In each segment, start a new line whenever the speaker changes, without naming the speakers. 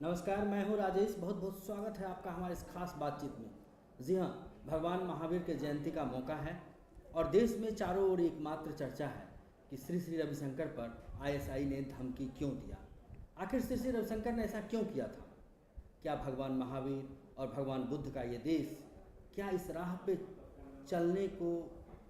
नमस्कार, मैं हूं राजेश। बहुत बहुत स्वागत है आपका हमारे इस खास बातचीत में। जी हाँ, भगवान महावीर के जयंती का मौका है और देश में चारों ओर एकमात्र चर्चा है कि श्री श्री रविशंकर पर आईएसआई ने धमकी क्यों दिया। आखिर श्री श्री रविशंकर ने ऐसा क्यों किया था? क्या भगवान महावीर और भगवान बुद्ध का ये देश क्या इस राह पे चलने को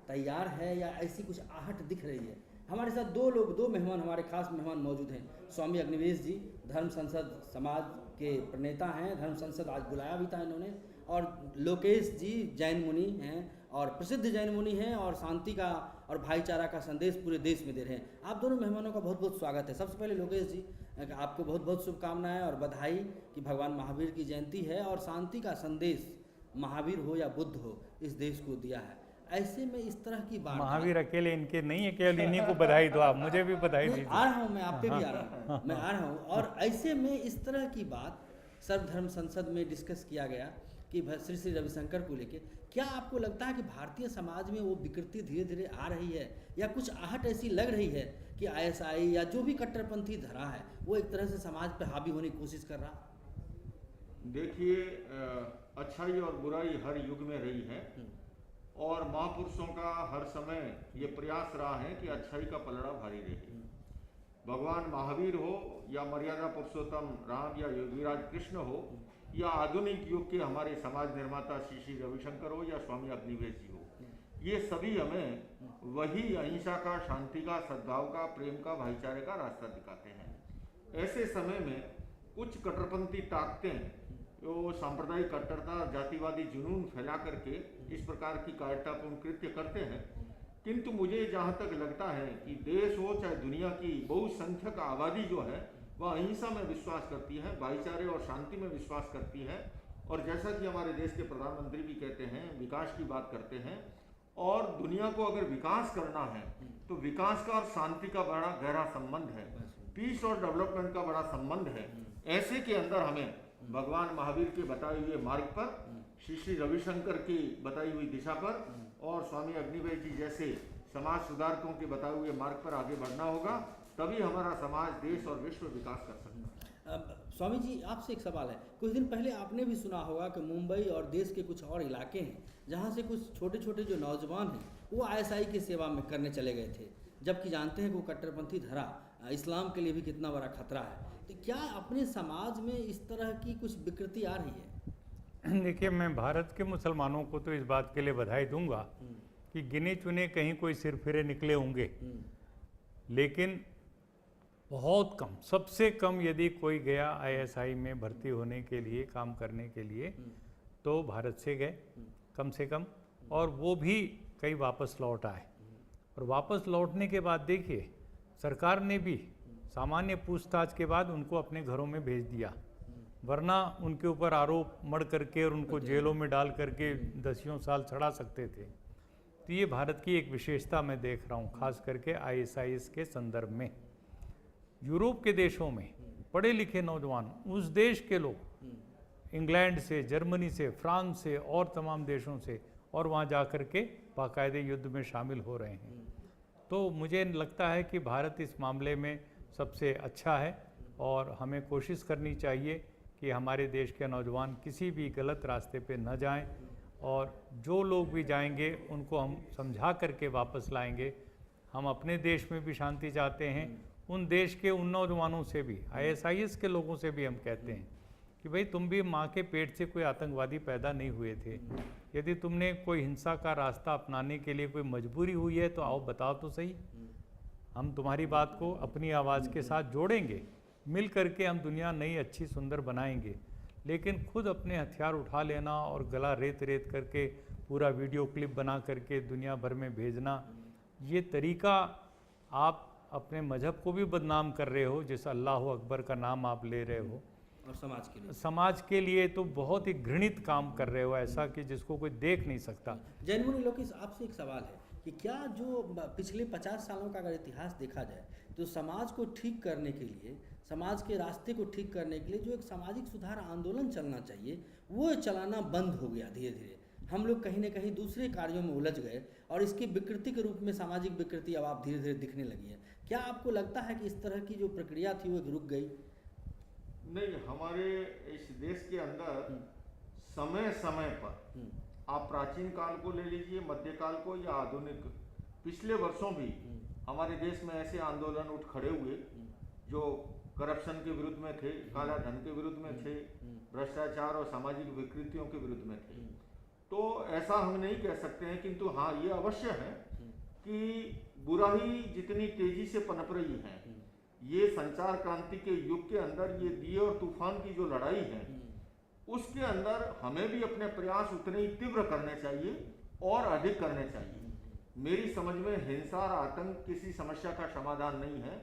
तैयार है या ऐसी कुछ आहट दिख रही है? हमारे साथ दो मेहमान, हमारे खास मेहमान मौजूद हैं। स्वामी अग्निवेश जी धर्म संसद समाज के प्रणेता हैं, धर्म संसद आज बुलाया भी था इन्होंने। और लोकेश जी जैन मुनि हैं और प्रसिद्ध जैन मुनि हैं और शांति का और भाईचारा का संदेश पूरे देश में दे रहे हैं। आप दोनों मेहमानों का बहुत बहुत स्वागत है। सबसे पहले लोकेश जी, आपको बहुत बहुत शुभकामनाएं और बधाई कि भगवान महावीर की जयंती है और शांति का संदेश महावीर हो या बुद्ध हो इस देश को दिया है। ऐसे में इस तरह की बात,
महावीर अकेले इनके नहीं है, केवल इन्हीं को बधाई दो, आप मुझे भी बधाई दीजिए।
आ रहा हूँ, मैं आप पे भी आ रहा हूँ, मैं आ रहा हूँ। और ऐसे में इस तरह की बात सर्वधर्म संसद में डिस्कस किया गया कि श्री श्री रविशंकर को लेके क्या आपको लगता है कि भारतीय समाज में वो विकृति धीरे धीरे आ रही है या कुछ आहट ऐसी लग रही है कि आईएसआई या जो भी कट्टरपंथी धरा है वो एक तरह से समाज पर हावी होने की कोशिश कर रहा?
देखिए, अच्छाई और बुराई हर युग में रही है और महापुरुषों का हर समय ये प्रयास रहा है कि अच्छाई का पलड़ा भारी रहे। भगवान महावीर हो या मर्यादा पुरुषोत्तम राम या योगीराज कृष्ण हो या आधुनिक युग के हमारे समाज निर्माता श्री श्री रविशंकर हो या स्वामी अग्निवेश जी हो, ये सभी हमें वही अहिंसा का, शांति का, सद्भाव का, प्रेम का, भाईचारे का रास्ता दिखाते हैं। ऐसे समय में कुछ कट्टरपंथी ताकतें जो सांप्रदायिक कट्टरता, जातिवादी जुनून फैला करके इस प्रकार की कायरतापूर्ण कृत्य करते हैं। किंतु मुझे जहाँ तक लगता है कि देश हो चाहे दुनिया की बहुसंख्यक आबादी जो है वह अहिंसा में विश्वास करती है, भाईचारे और शांति में विश्वास करती है। और जैसा कि हमारे देश के प्रधानमंत्री भी कहते हैं, विकास की बात करते हैं और दुनिया को अगर विकास करना है तो विकास का और शांति का बड़ा गहरा संबंध है, पीस और डेवलपमेंट का बड़ा संबंध है। ऐसे के अंदर हमें भगवान महावीर के बताए हुए मार्ग पर, श्री श्री रविशंकर की बताई हुई दिशा पर और स्वामी अग्निवेश जी जैसे समाज सुधारकों के बताए हुए मार्ग पर आगे बढ़ना होगा, तभी हमारा समाज, देश और विश्व विकास कर सकता है।
स्वामी जी, आपसे एक सवाल है। कुछ दिन पहले आपने भी सुना होगा कि मुंबई और देश के कुछ और इलाके हैं जहाँ से कुछ छोटे छोटे जो नौजवान हैं वो आईएसआई की सेवा में करने चले गए थे, जबकि जानते हैं कि वो कट्टरपंथी धरा इस्लाम के लिए भी कितना बड़ा खतरा है। तो क्या अपने समाज में इस तरह की कुछ विकृति आ रही है?
देखिए, मैं भारत के मुसलमानों को तो इस बात के लिए बधाई दूंगा कि गिने चुने कहीं कोई सिरफिरे निकले होंगे, लेकिन बहुत कम, सबसे कम यदि कोई गया आईएसआई में भर्ती होने के लिए, काम करने के लिए, तो भारत से गए कम से कम, और वो भी कई वापस लौट आए। और वापस लौटने के बाद देखिए, सरकार ने भी सामान्य पूछताछ के बाद उनको अपने घरों में भेज दिया, वरना उनके ऊपर आरोप मढ़ करके और उनको जेलों में डाल करके दसियों साल चढ़ा सकते थे। तो ये भारत की एक विशेषता मैं देख रहा हूँ, खास करके आईएसआईएस के संदर्भ में। यूरोप के देशों में पढ़े लिखे नौजवान, उस देश के लोग, इंग्लैंड से, जर्मनी से, फ्रांस से और तमाम देशों से, और वहाँ जा कर के बाकायदे युद्ध में शामिल हो रहे हैं। तो मुझे लगता है कि भारत इस मामले में सबसे अच्छा है और हमें कोशिश करनी चाहिए कि हमारे देश के नौजवान किसी भी गलत रास्ते पे न जाएं, और जो लोग भी जाएंगे उनको हम समझा करके वापस लाएंगे। हम अपने देश में भी शांति चाहते हैं, उन देश के उन नौजवानों से भी, आईएसआईएस के लोगों से भी हम कहते हैं कि भाई, तुम भी माँ के पेट से कोई आतंकवादी पैदा नहीं हुए थे। यदि तुमने कोई हिंसा का रास्ता अपनाने के लिए कोई मजबूरी हुई है तो आओ बताओ तो सही, हम तुम्हारी बात को अपनी आवाज़ के साथ जोड़ेंगे, मिल करके हम दुनिया नई, अच्छी, सुंदर बनाएंगे। लेकिन खुद अपने हथियार उठा लेना और गला रेत रेत करके पूरा वीडियो क्लिप बना करके दुनिया भर में भेजना, ये तरीका आप अपने मजहब को भी बदनाम कर रहे हो, जैसा अल्लाह अकबर का नाम आप ले रहे हो,
और
समाज के लिए तो बहुत ही घृणित काम कर रहे हो, ऐसा कि जिसको कोई देख नहीं सकता।
जैन मुनि लोकेश, आपसे एक सवाल है कि क्या जो पिछले 50 सालों का अगर इतिहास देखा जाए तो समाज को ठीक करने के लिए, समाज के रास्ते को ठीक करने के लिए जो एक सामाजिक सुधार आंदोलन चलना चाहिए वो चलाना बंद हो गया धीरे धीरे। हम लोग कहीं ना कहीं दूसरे कार्यों में उलझ गए और इसकी विकृति के रूप में सामाजिक विकृति अब आप धीरे धीरे दिखने लगी है। क्या आपको लगता है कि इस तरह की जो प्रक्रिया थी वो रुक गई?
नहीं, हमारे इस देश के अंदर समय समय पर, आप प्राचीन काल को ले लीजिए, मध्यकाल को या आधुनिक, पिछले वर्षों भी हमारे देश में ऐसे आंदोलन उठ खड़े हुए जो करप्शन के विरुद्ध में थे, काला धन के विरुद्ध में थे, भ्रष्टाचार और सामाजिक विकृतियों के विरुद्ध में थे। तो ऐसा हम नहीं कह सकते हैं, किंतु हाँ ये अवश्य है कि बुराई जितनी तेजी से पनप रही है, ये संचार क्रांति के युग के अंदर ये दिए और तूफान की जो लड़ाई है, उसके अंदर हमें भी अपने प्रयास उतने ही तीव्र करने चाहिए और अधिक करने चाहिए। मेरी समझ में हिंसा और आतंक किसी समस्या का समाधान नहीं है।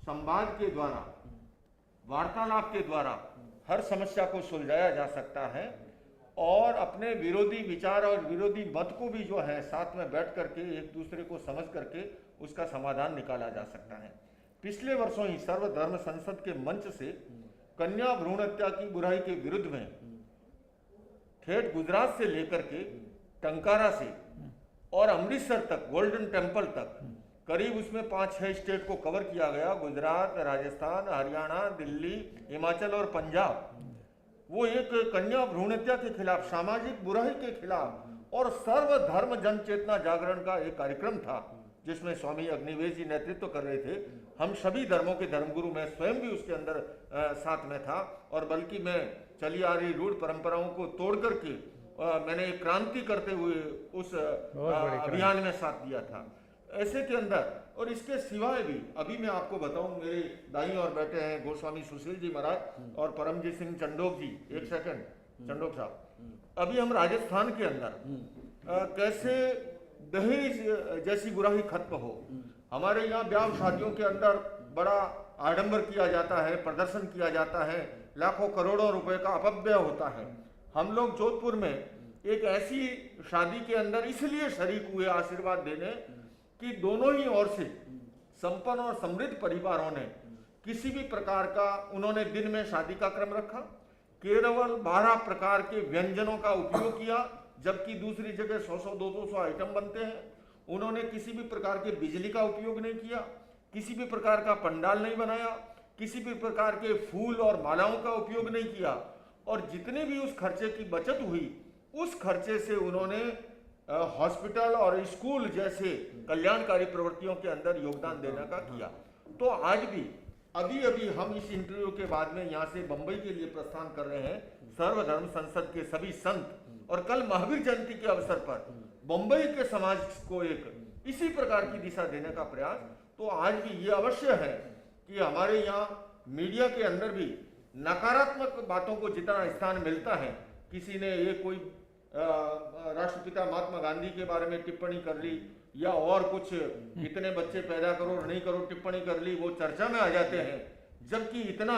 संवाद के द्वारा, वार्तालाप के द्वारा हर समस्या को सुलझाया जा सकता है और अपने विरोधी विचार और विरोधी मत को भी जो है साथ में बैठ करके एक दूसरे को समझ करके उसका समाधान निकाला जा सकता है। पिछले वर्षों ही सर्वधर्म संसद के मंच से कन्या भ्रूण हत्या की बुराई के विरुद्ध में ठेठ गुजरात से लेकर के टंकारा से और अमृतसर तक, गोल्डन टेम्पल तक, करीब उसमें 5-6 स्टेट को कवर किया गया। गुजरात, राजस्थान, हरियाणा, दिल्ली, हिमाचल और पंजाब। वो एक कन्या भ्रूण हत्या के खिलाफ, सामाजिक बुराई के खिलाफ और सर्वधर्म जन चेतना जागरण का एक कार्यक्रम था जिसमें स्वामी अग्निवेश जी नेतृत्व कर रहे थे। हम सभी धर्मों के धर्मगुरु, मैं स्वयं भी उसके अंदर साथ में था और बल्कि मैं चली आ रही रूढ़ परंपराओं को तोड़ करके मैंने एक क्रांति करते हुए उस अभियान में साथ दिया था। ऐसे के अंदर और इसके सिवाय भी अभी मैं आपको बताऊं, मेरे दाईं ओर बैठे हैं गोस्वामी सुशील जी महाराज और परमजीत सिंह चंडोक जी। एक सेकंड, चंडोक साहब, अभी हम राजस्थान के अंदर कैसे दहेज जैसी बुराई खत्म हो। हमारे यहाँ ब्याह शादियों के अंदर बड़ा आडंबर किया जाता है, प्रदर्शन किया जाता है, लाखों करोड़ों रुपए का अपव्यय होता है। हम लोग जोधपुर में एक ऐसी शादी के अंदर इसलिए शरीक हुए आशीर्वाद देने कि दोनों ही ओर से संपन्न और समृद्ध परिवारों ने किसी भी प्रकार का, उन्होंने दिन में शादी का क्रम रखा, केवल 12 प्रकार के व्यंजनों का उपयोग किया, जबकि दूसरी जगह 100-100, 200 आइटम बनते हैं। उन्होंने किसी भी प्रकार के बिजली का उपयोग नहीं किया, किसी भी प्रकार का पंडाल नहीं बनाया, किसी भी प्रकार के फूल और मालाओं का उपयोग नहीं किया और जितने भी उस खर्चे की बचत हुई, उस खर्चे से उन्होंने हॉस्पिटल और स्कूल जैसे कल्याणकारी प्रवृत्तियों के अंदर योगदान देने का किया। तो आज भी अभी अभी हम इस इंटरव्यू के बाद में यहाँ से बंबई के लिए प्रस्थान कर रहे हैं, सर्वधर्म संसद के सभी संत, और कल महावीर जयंती के अवसर पर बंबई के समाज को एक इसी प्रकार की दिशा देने का प्रयास। तो आज भी ये अवश्य है कि हमारे यहाँ मीडिया के अंदर भी नकारात्मक बातों को जितना स्थान मिलता है, किसी ने ये कोई राष्ट्रपिता महात्मा गांधी के बारे में टिप्पणी कर ली या और कुछ, इतने बच्चे पैदा करो और नहीं करो टिप्पणी कर ली, वो चर्चा में आ जाते हैं, जबकि इतना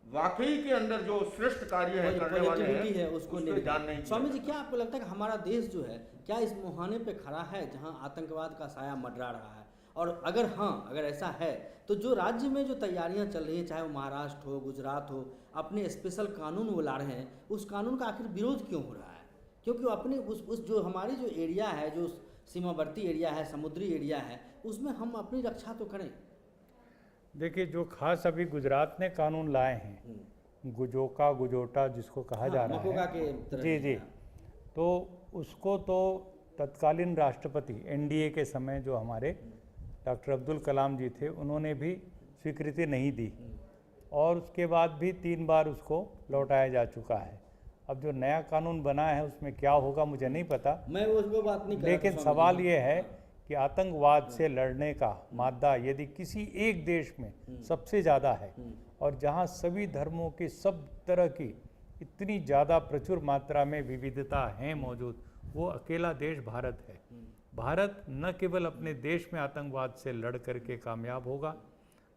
वाकई के अंदर जो श्रेष्ठ कार्य है करने वाले हैं उसको ध्यान नहीं।
स्वामी जी, क्या आपको लगता है कि हमारा देश जो है क्या इस मुहाने पे खड़ा है जहां आतंकवाद का साया मंडरा रहा है? और अगर हाँ, अगर ऐसा है तो जो राज्य में जो तैयारियां चल रही हैं, चाहे वो महाराष्ट्र हो, गुजरात हो, अपने स्पेशल कानून वो ला रहे हैं, उस कानून का आखिर विरोध क्यों हो रहा है? क्योंकि अपने उस जो हमारी जो एरिया है, जो सीमावर्ती एरिया है, समुद्री एरिया है, उसमें हम अपनी रक्षा तो करें।
देखिए, जो खास अभी गुजरात ने कानून लाए हैं, गुजोका गुजोटा जिसको कहा जा रहा है, जी जी, तो उसको तो तत्कालीन राष्ट्रपति एनडीए के समय जो हमारे डॉक्टर अब्दुल कलाम जी थे, उन्होंने भी स्वीकृति नहीं दी और उसके बाद भी 3 बार उसको लौटाया जा चुका है। अब जो नया कानून बना है उसमें क्या होगा मुझे नहीं पता,
मैं उसको बात नहीं कर रहा,
लेकिन सवाल ये है कि आतंकवाद से लड़ने का मादा यदि किसी एक देश में सबसे ज़्यादा है और जहाँ सभी धर्मों की सब तरह की इतनी ज़्यादा प्रचुर मात्रा में विविधता है मौजूद, वो अकेला देश भारत है। भारत न केवल अपने देश में आतंकवाद से लड़ करके कामयाब होगा,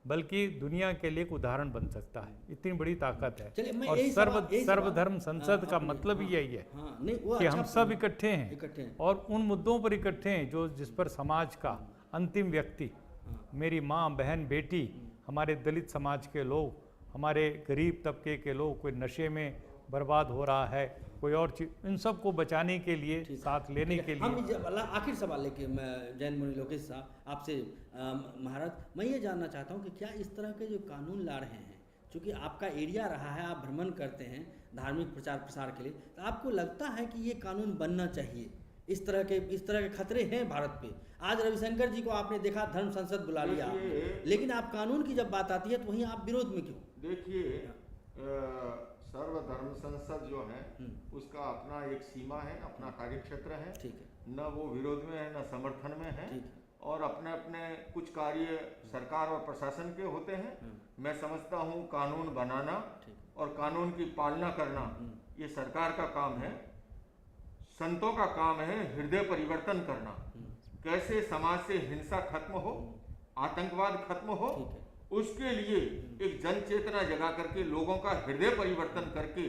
बल्कि दुनिया के लिए एक उदाहरण बन सकता है। इतनी बड़ी ताकत है और सर्वधर्म संसद का मतलब ही यही है कि हम सब इकट्ठे हैं और उन मुद्दों पर इकट्ठे हैं जो जिस पर समाज का अंतिम व्यक्ति, मेरी माँ, बहन, बेटी, हमारे दलित समाज के लोग, हमारे गरीब तबके के लोग, कोई नशे में बर्बाद हो रहा है, कोई और चीज, इन सब को बचाने के लिए, साथ लेने के लिए।
हम आखिर सवाल लेके मैं जैन मुनि लोकेश साहब आपसे महाराज, मैं ये जानना चाहता हूँ कि क्या इस तरह के जो कानून ला रहे हैं, चूँकि आपका एरिया रहा है, आप भ्रमण करते हैं धार्मिक प्रचार प्रसार के लिए, तो आपको लगता है कि ये कानून बनना चाहिए? इस तरह के खतरे हैं भारत पे। आज रविशंकर जी को आपने देखा, धर्म संसद बुला लिया आपने, लेकिन आप कानून की जब बात आती है तो वहीं आप विरोध में क्यों?
देखिए, सर्वधर्म संसद जो है उसका अपना एक सीमा है, अपना कार्यक्षेत्र है।
ठीक है।
न वो विरोध में है, न समर्थन में है।
ठीक है।
और अपने अपने कुछ कार्य सरकार और प्रशासन के होते हैं। मैं समझता हूँ कानून बनाना और कानून की पालना करना ये सरकार का काम है। संतों का काम है हृदय परिवर्तन करना, कैसे समाज से हिंसा खत्म हो, आतंकवाद खत्म हो, उसके लिए एक जन चेतना जगा करके लोगों का हृदय परिवर्तन करके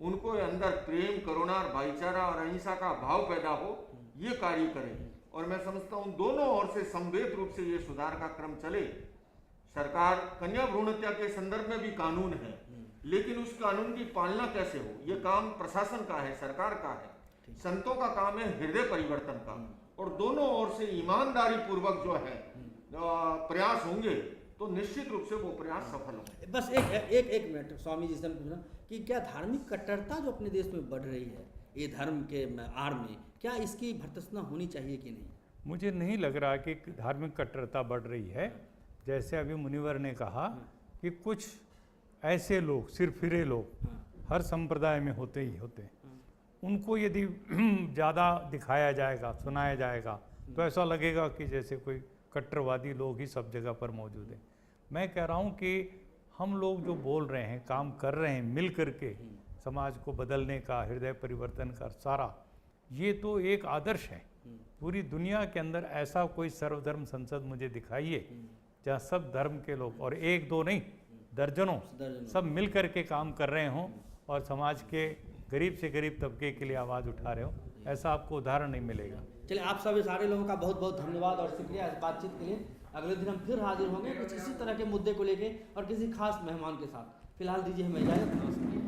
उनको अंदर प्रेम, करुणा और भाईचारा और अहिंसा का भाव पैदा हो, ये कार्य करें। और मैं समझता हूँ दोनों ओर से समवेत रूप से ये सुधार का क्रम चले। सरकार कन्या भ्रूण हत्या के संदर्भ में भी कानून है, लेकिन उस कानून की पालना कैसे हो, ये काम प्रशासन का है, सरकार का है। संतों का काम है हृदय परिवर्तन का, और दोनों ओर से ईमानदारी पूर्वक जो है प्रयास होंगे तो निश्चित रूप से वो प्रयास सफल होंगे।
बस एक मिनट स्वामी जी से पूछना कि क्या धार्मिक कट्टरता जो अपने देश में बढ़ रही है, ये धर्म के आड़ में, क्या इसकी भर्त्सना होनी चाहिए कि नहीं?
मुझे नहीं लग रहा कि धार्मिक कट्टरता बढ़ रही है। जैसे अभी मुनिवर ने कहा कि कुछ ऐसे लोग, सिरफिरे लोग हर संप्रदाय में होते ही होते हैं, उनको यदि ज़्यादा दिखाया जाएगा, सुनाया जाएगा, तो ऐसा लगेगा कि जैसे कोई कट्टरवादी लोग ही सब जगह पर मौजूद हैं। मैं कह रहा हूँ कि हम लोग जो बोल रहे हैं, काम कर रहे हैं मिल करके समाज को बदलने का, हृदय परिवर्तन का सारा, ये तो एक आदर्श है। पूरी दुनिया के अंदर ऐसा कोई सर्वधर्म संसद मुझे दिखाइए जहाँ सब धर्म के लोग, और एक दो नहीं दर्जनों, सब मिल करके काम कर रहे हों और समाज के गरीब से गरीब तबके के लिए आवाज़ उठा रहे हो। ऐसा आपको उदाहरण नहीं मिलेगा।
चलिए, आप सभी सारे लोगों का बहुत बहुत धन्यवाद और शुक्रिया इस बातचीत के लिए। अगले दिन हम फिर हाजिर होंगे कुछ इसी तरह के मुद्दे को लेके और किसी खास मेहमान के साथ। फिलहाल दीजिए हमें इजाज़त। नमस्कार।